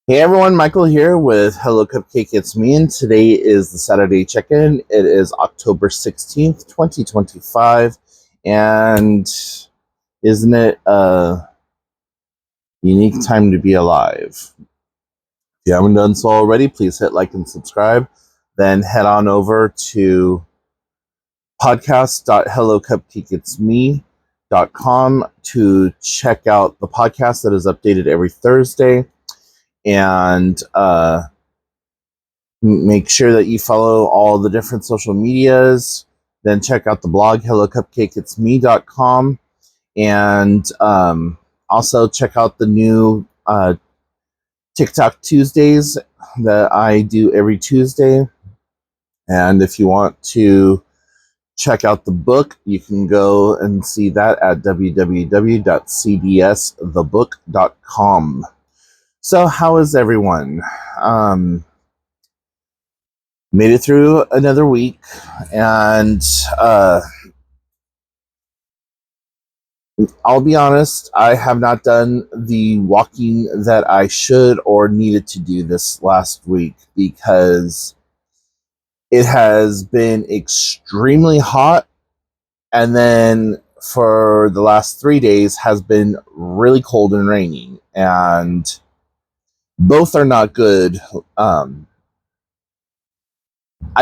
Hey everyone, Michael here with Hello Cupcake It's Me, and today is the Saturday check-in. It is October 16th, 2025, and isn't it a unique time to be alive? If you haven't done so already, please hit like and subscribe. Then head on over to podcast.hellocupcakeitsme.com to check out the podcast that is updated every Thursday. And make sure that you follow all the different social medias. Then check out the blog, hellocupcakeitsme.com. And also check out the new TikTok Tuesdays that I do every Tuesday. And if you want to check out the book, you can go and see that at www.cdsthebook.com. So how is everyone? Made it through another week, and I'll be honest, I have not done the walking that I should or needed to do this last week because it has been extremely hot, and then for the last 3 days has been really cold and raining, and both are not good. I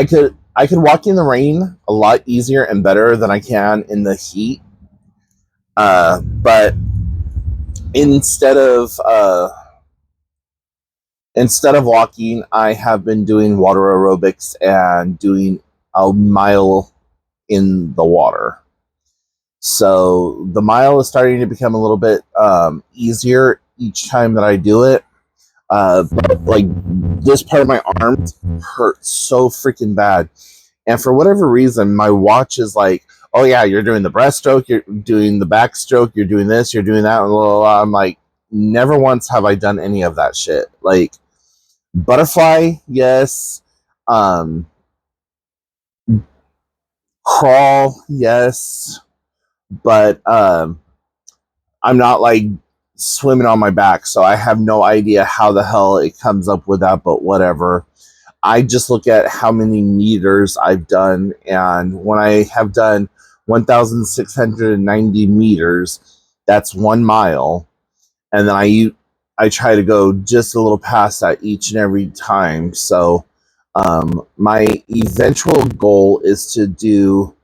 could walk in the rain a lot easier and better than I can in the heat. But instead of walking, I have been doing water aerobics and doing a mile in the water. So the mile is starting to become a little bit easier each time that I do it. But like this part of my arm hurts so freaking bad. And for whatever reason, my watch is like, oh yeah, you're doing the breaststroke, you're doing the backstroke, you're doing this, you're doing that, and blah, blah, blah. I'm like, never once have I done any of that shit. Like, butterfly, yes. Crawl, yes. But I'm not like swimming on my back, so I have no idea how the hell it comes up with that, but whatever. I just look at how many meters I've done, and when I have done 1,690 meters, that's 1 mile, and then I try to go just a little past that each and every time. So my eventual goal is to do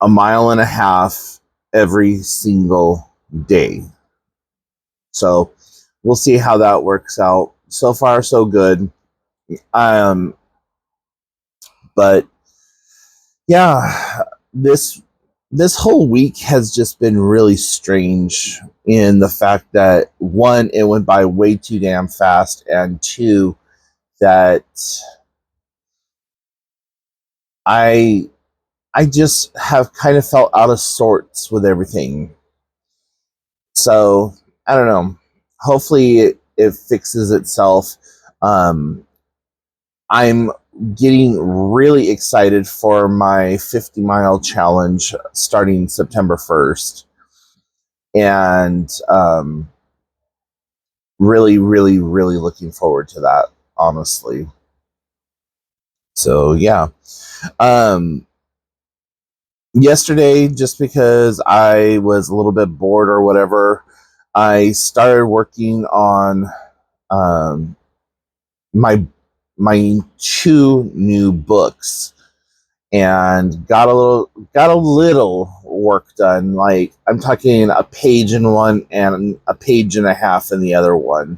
1.5 miles every single day. So we'll see how that works out. So far, so good. But yeah, this whole week has just been really strange in the fact that, one, it went by way too damn fast, and two, that I just have kind of felt out of sorts with everything. So I don't know. Hopefully it fixes itself. I'm getting really excited for my 50-mile challenge starting September 1st. And really, really, really looking forward to that, honestly. So, yeah. Yesterday, just because I was a little bit bored or whatever, I started working on my 2 new books, and got a little work done. Like, I'm talking a page in one and a page and a half in the other one.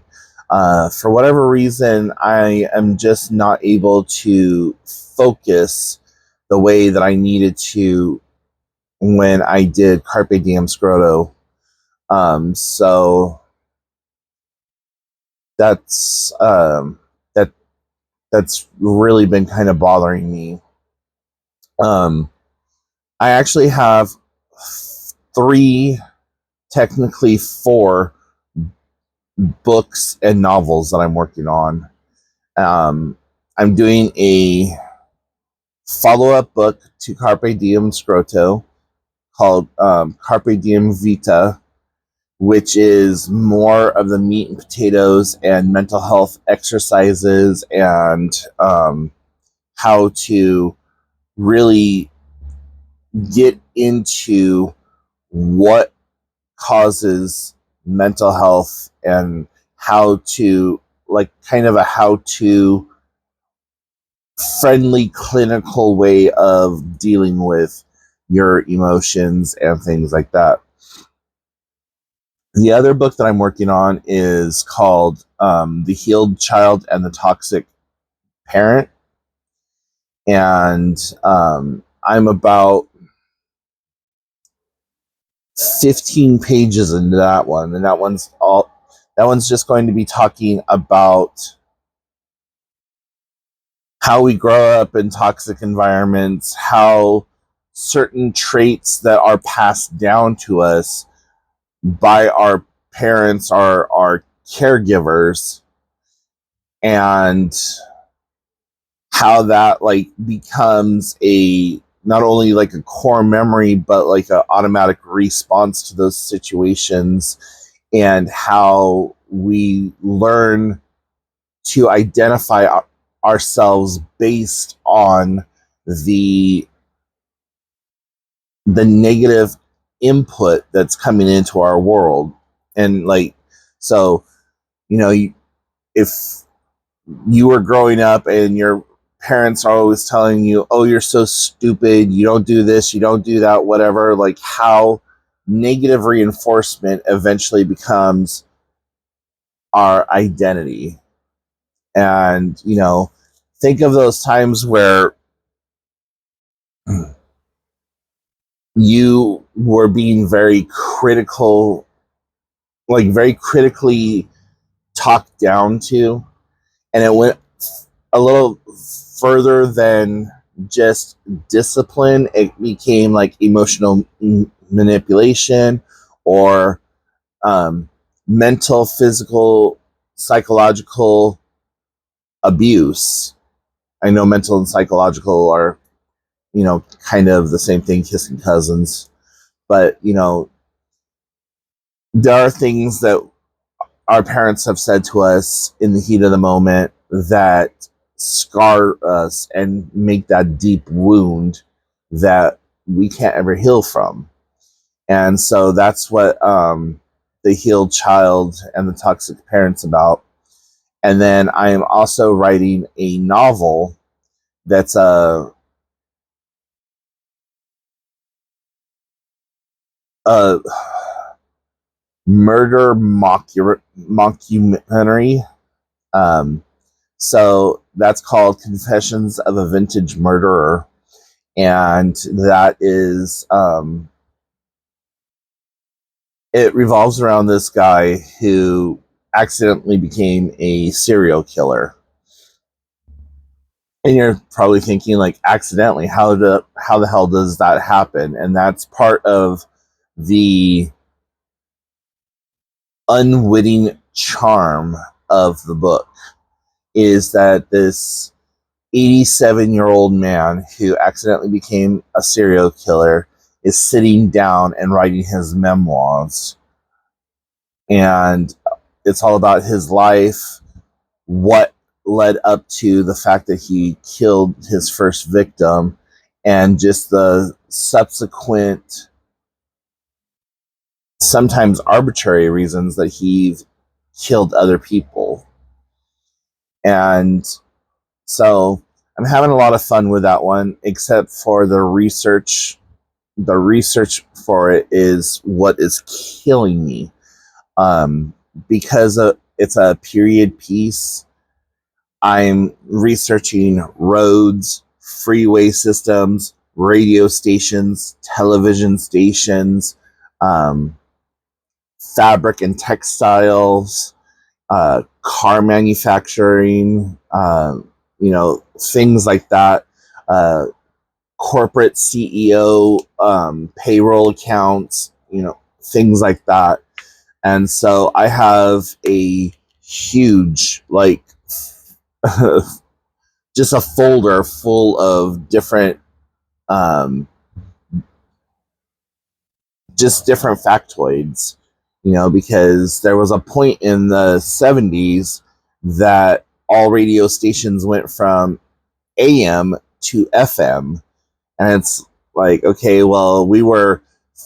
For whatever reason, I am just not able to focus the way that I needed to when I did Carpe Diem Scroto. So that's that's really been kind of bothering me. I actually have 3, technically 4 books and novels that I'm working on. I'm doing a follow-up book to Carpe Diem Scroto called Carpe Diem Vita, which is more of the meat and potatoes and mental health exercises and how to really get into what causes mental health and how to, like, kind of a how to friendly clinical way of dealing with your emotions and things like that. The other book that I'm working on is called The Healed Child and the Toxic Parent. And I'm about 15 pages into that one. And that one's just going to be talking about how we grow up in toxic environments, how certain traits that are passed down to us by our parents, our caregivers, and how that like becomes a not only like a core memory but like an automatic response to those situations, and how we learn to identify ourselves based on the negative input that's coming into our world. And like, so, you know, if you were growing up and your parents are always telling you, oh, you're so stupid, you don't do this, you don't do that, whatever, like how negative reinforcement eventually becomes our identity. And, you know, think of those times where you were being very critical, like very critically talked down to, and it went a little further than just discipline. It became like emotional manipulation or mental, physical, psychological abuse. I know mental and psychological are, you know, kind of the same thing, kissing cousins. But, you know, there are things that our parents have said to us in the heat of the moment that scar us and make that deep wound that we can't ever heal from. And so that's what The Healed Child and the Toxic Parent's about. And then I am also writing a novel that's a murder mockumentary. So that's called Confessions of a Vintage Murderer. And that is, it revolves around this guy who accidentally became a serial killer. And you're probably thinking, like, accidentally, how the hell does that happen? And that's part of the unwitting charm of the book, is that this 87-year-old man who accidentally became a serial killer is sitting down and writing his memoirs. And it's all about his life, what led up to the fact that he killed his first victim, and just the subsequent, sometimes arbitrary reasons that he killed other people. And so I'm having a lot of fun with that one, except for the research. The research for it is what is killing me. Because it's a period piece, I'm researching roads, freeway systems, radio stations, television stations, fabric and textiles, car manufacturing, you know, things like that, corporate CEO, payroll accounts, you know, things like that. And so I have a huge, like, just a folder full of different, just different factoids. because there was a point in the 70s that all radio stations went from AM to FM. And it's like, okay, well, we were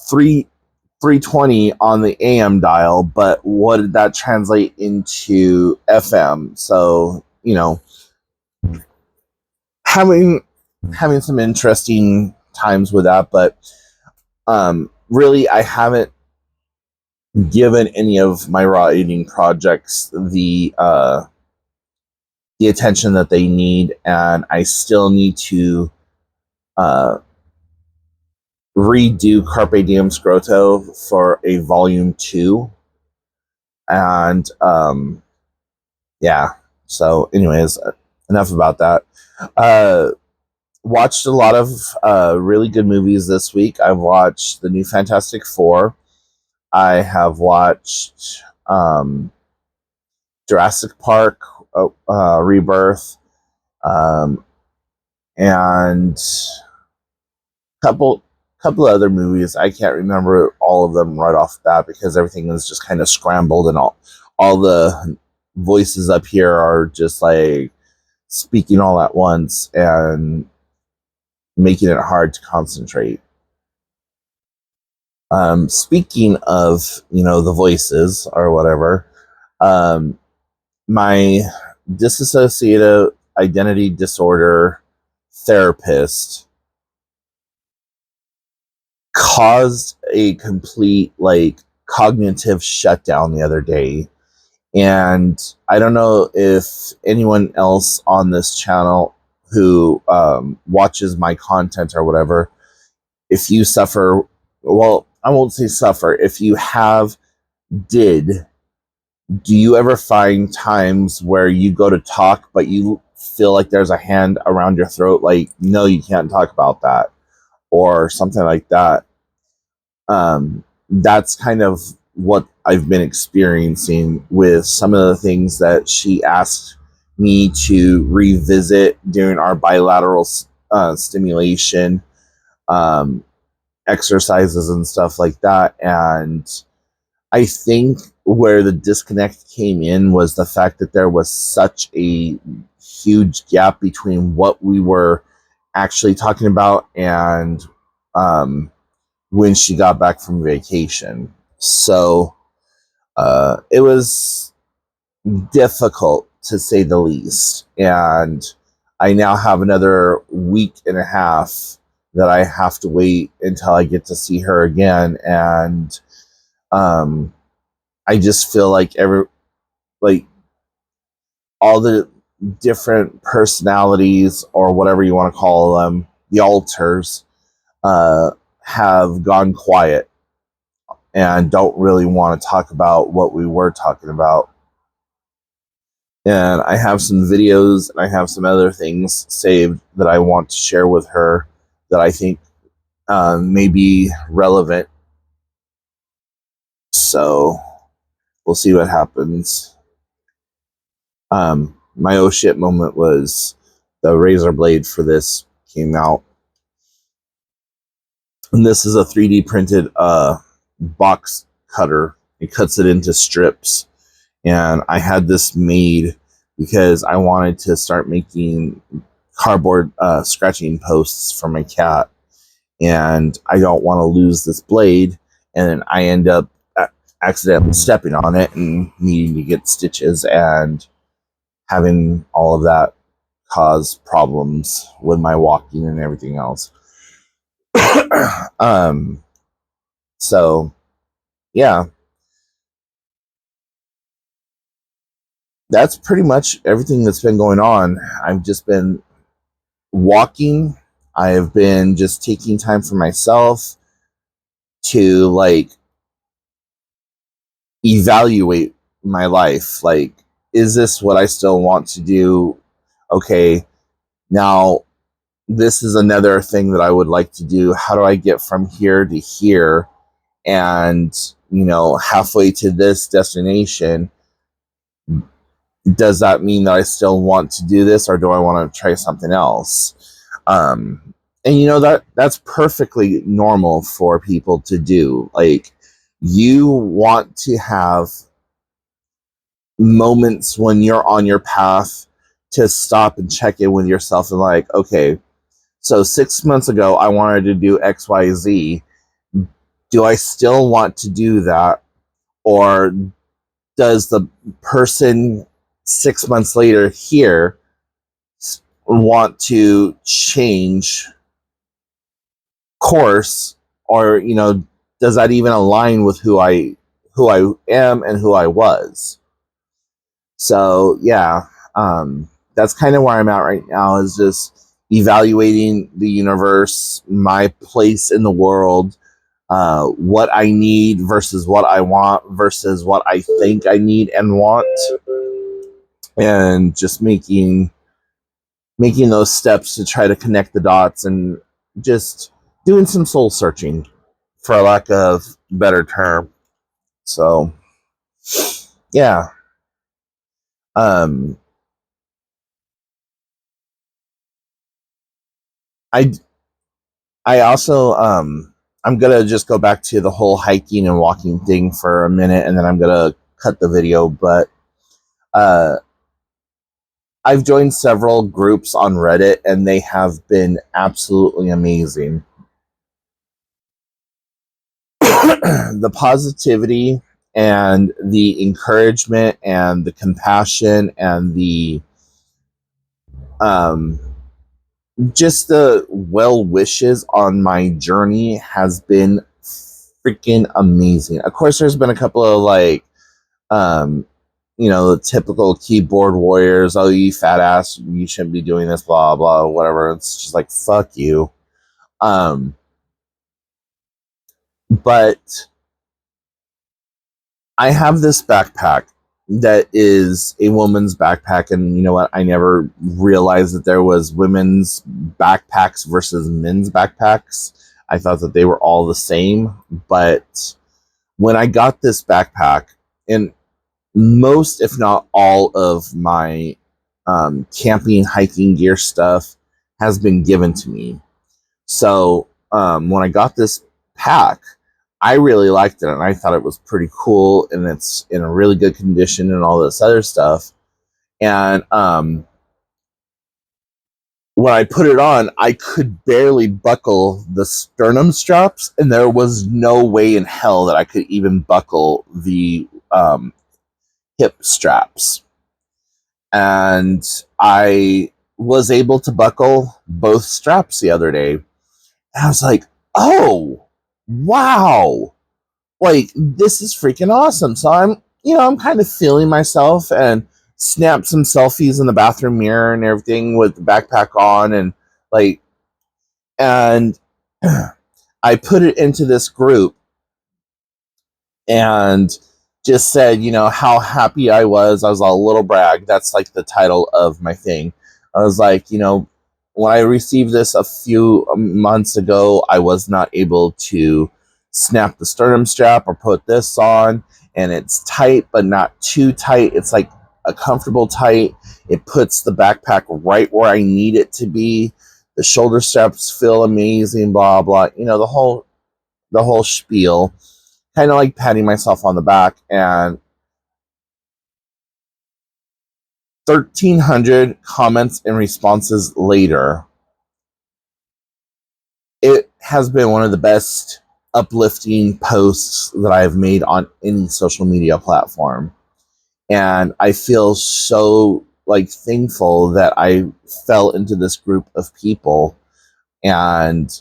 320 on the AM dial, but what did that translate into FM? So, having some interesting times with that, but really I haven't given any of my raw eating projects the attention that they need, and I still need to redo Carpe Diem Scroto for a volume 2. And yeah, so anyways, enough about that. Watched a lot of really good movies this week. I've watched the new Fantastic Four. I have watched Jurassic Park Rebirth, and couple other movies. I can't remember all of them right off the bat because everything is just kind of scrambled, and all the voices up here are just like speaking all at once and making it hard to concentrate. Speaking of, the voices or whatever, my dissociative identity disorder therapist caused a complete cognitive shutdown the other day. And I don't know if anyone else on this channel who watches my content or whatever, if you suffer, well, I won't say suffer, if you do you ever find times where you go to talk, but you feel like there's a hand around your throat, like, no, you can't talk about that, or something like that? That's kind of what I've been experiencing with some of the things that she asked me to revisit during our bilateral stimulation exercises and stuff like that. And I think where the disconnect came in was the fact that there was such a huge gap between what we were actually talking about and when she got back from vacation. So it was difficult, to say the least. And I now have another week and a half that I have to wait until I get to see her again. And I just feel like all the different personalities, or whatever you want to call them, the alters, have gone quiet and don't really want to talk about what we were talking about. And I have some videos and I have some other things saved that I want to share with her that I think may be relevant. So we'll see what happens. My oh shit moment was the razor blade for this came out. And this is a 3D printed box cutter. It cuts it into strips. And I had this made because I wanted to start making cardboard scratching posts for my cat. And I don't want to lose this blade. And then I end up accidentally stepping on it and needing to get stitches and having all of that cause problems with my walking and everything else. So, yeah. That's pretty much everything that's been going on. I've just been walking. I have been just taking time for myself to evaluate my life. Is this what I still want to do? Okay, now this is another thing that I would like to do. How do I get from here to here? And, halfway to this destination, does that mean that I still want to do this, or do I want to try something else? And that's perfectly normal for people to do. You want to have moments when you're on your path to stop and check in with yourself and like, okay, so 6 months ago I wanted to do XYZ. Do I still want to do that? Or does the person 6 months later here want to change course? Or, does that even align with who I am and who I was? So yeah, that's kind of where I'm at right now, is just evaluating the universe, my place in the world, what I need versus what I want versus what I think I need and want, and just making those steps to try to connect the dots and just doing some soul searching, for lack of better term. So yeah. um I I also I'm gonna just go back to the whole hiking and walking thing for a minute, and then I'm gonna cut the video. But uh, I've joined several groups on Reddit, and they have been absolutely amazing. The positivity and the encouragement and the compassion and the um, just the well wishes on my journey has been freaking amazing. Of course, there's been a couple of like, um, the typical keyboard warriors. Oh, you fat ass! You shouldn't be doing this. Blah blah. Whatever. It's just like fuck you. Um, but I have this backpack that is a woman's backpack, and you know what? I never realized that there was women's backpacks versus men's backpacks. I thought that they were all the same, but when I got this backpack, and most, if not all, of my camping, hiking gear stuff has been given to me. So when I got this pack, I really liked it, and I thought it was pretty cool, and it's in a really good condition and all this other stuff. And when I put it on, I could barely buckle the sternum straps, and there was no way in hell that I could even buckle the hip straps. And I was able to buckle both straps the other day. And I was like, oh, wow. Like, this is freaking awesome. So I'm kind of feeling myself, and snapped some selfies in the bathroom mirror and everything with the backpack on, and like, and I put it into this group and just said, how happy I was. I was a little brag. That's like the title of my thing. I was like, when I received this a few months ago, I was not able to snap the sternum strap or put this on, and it's tight, but not too tight. It's like a comfortable tight. It puts the backpack right where I need it to be. The shoulder straps feel amazing, blah, blah, the whole spiel, kind of like patting myself on the back. And 1,300 comments and responses later, it has been one of the best uplifting posts that I've made on any social media platform. And I feel so like thankful that I fell into this group of people. And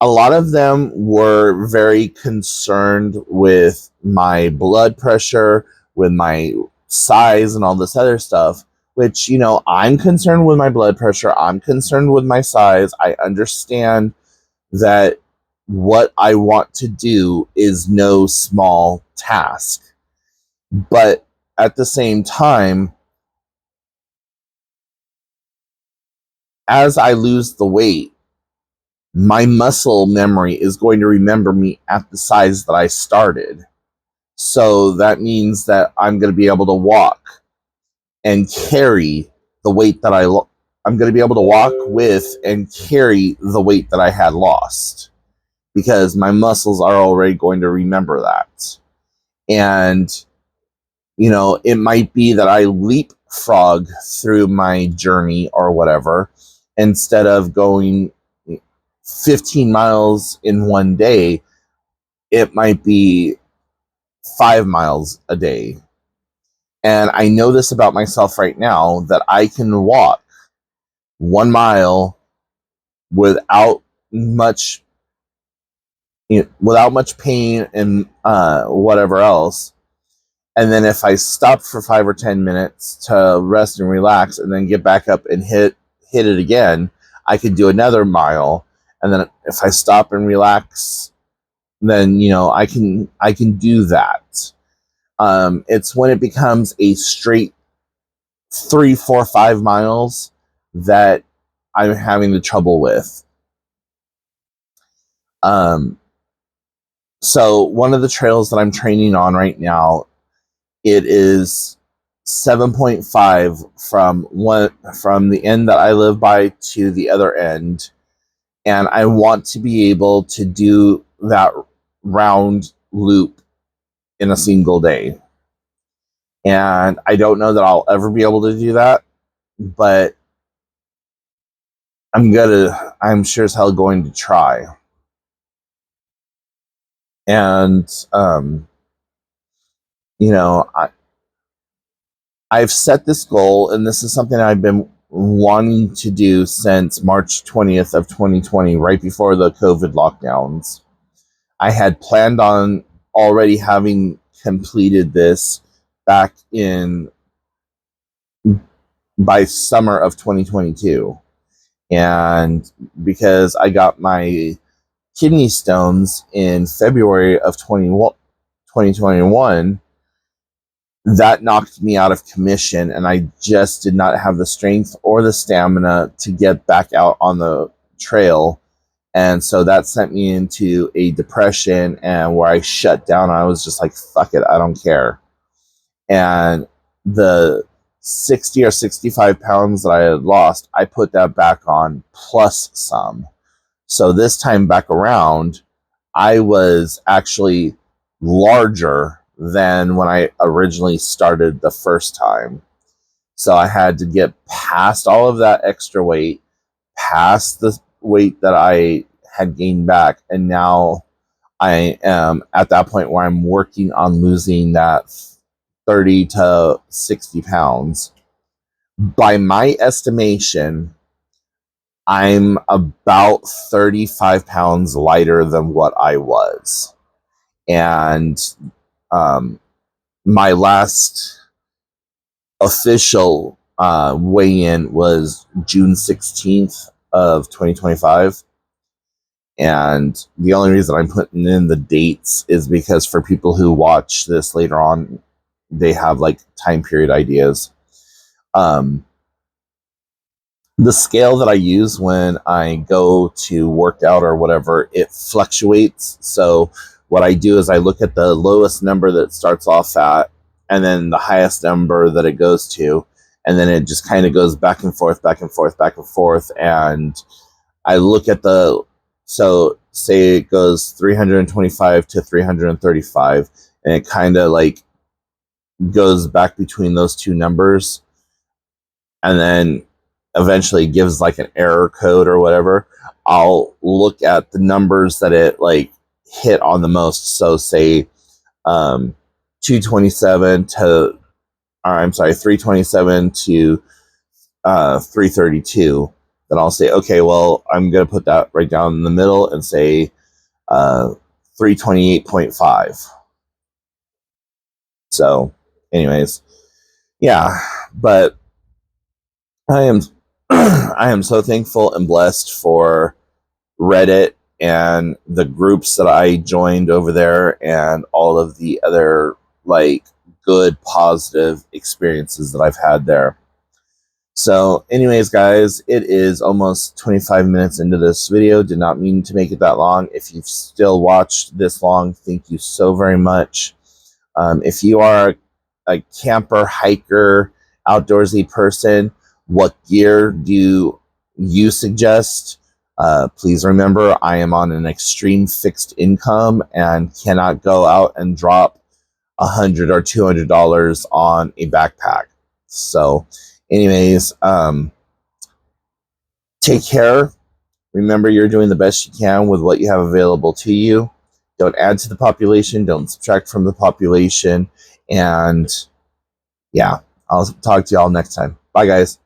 a lot of them were very concerned with my blood pressure, with my size, and all this other stuff, which, I'm concerned with my blood pressure. I'm concerned with my size. I understand that what I want to do is no small task. But at the same time, as I lose the weight, my muscle memory is going to remember me at the size that I started. So that means that I'm going to be able to walk and carry the weight that I'm going to be able to walk with and carry the weight that I had lost. because my muscles are already going to remember that. And, it might be that I leapfrog through my journey or whatever, instead of going 15 miles in one day, it might be 5 miles a day. And I know this about myself right now, that I can walk 1 mile without much without much pain and whatever else. And then if I stop for 5 or 10 minutes to rest and relax, and then get back up and hit it again, I could do another mile. And then if I stop and relax, then I can do that. It's when it becomes a straight 3, 4, 5 miles that I'm having the trouble with. So one of the trails that I'm training on right now, it is 7.5 from the end that I live by to the other end, and I want to be able to do that round loop in a single day. And I don't know that I'll ever be able to do that, but I'm sure as hell going to try. And I've set this goal, and this is something I've been wanting to do since March 20th of 2020, right before the COVID lockdowns. I had planned on already having completed this back by summer of 2022. And because I got my kidney stones in February of 2021, that knocked me out of commission, and I just did not have the strength or the stamina to get back out on the trail. And so that sent me into a depression, and where I shut down. I was just like, fuck it, I don't care. And the 60 or 65 pounds that I had lost, I put that back on plus some. So this time back around, I was actually larger than when I originally started the first time. So I had to get past all of that extra weight, past the weight that I had gained back, and now I am at that point where I'm working on losing that 30 to 60 pounds. By my estimation, I'm about 35 pounds lighter than what I was. And my last official weigh-in was June 16th of 2025. And the only reason I'm putting in the dates is because for people who watch this later on, they have like time period ideas. The scale that I use when I go to work out or whatever, it fluctuates. So what I do is I look at the lowest number that it starts off at, and then the highest number that it goes to, and then it just kind of goes back and forth, back and forth, back and forth. And I look at so say it goes 325 to 335, and it kind of like goes back between those two numbers, and then eventually gives like an error code or whatever. I'll look at the numbers that it like hit on the most. So say 227 to, I'm sorry, 327 to 332. Then I'll say, okay, well, I'm going to put that right down in the middle and say 328.5. So anyways, yeah, but I am I am so thankful and blessed for Reddit and the groups that I joined over there, and all of the other like good positive experiences that I've had there. So anyways, guys, it is almost 25 minutes into this video. Did not mean to make it that long. If you've still watched this long, thank you so very much. If you are a camper, hiker, outdoorsy person, what gear do you suggest? Please remember, I am on an extreme fixed income and cannot go out and drop $100 or $200 on a backpack. So, anyways, take care. Remember, you're doing the best you can with what you have available to you. Don't add to the population. Don't subtract from the population. And yeah, I'll talk to y'all next time. Bye, guys.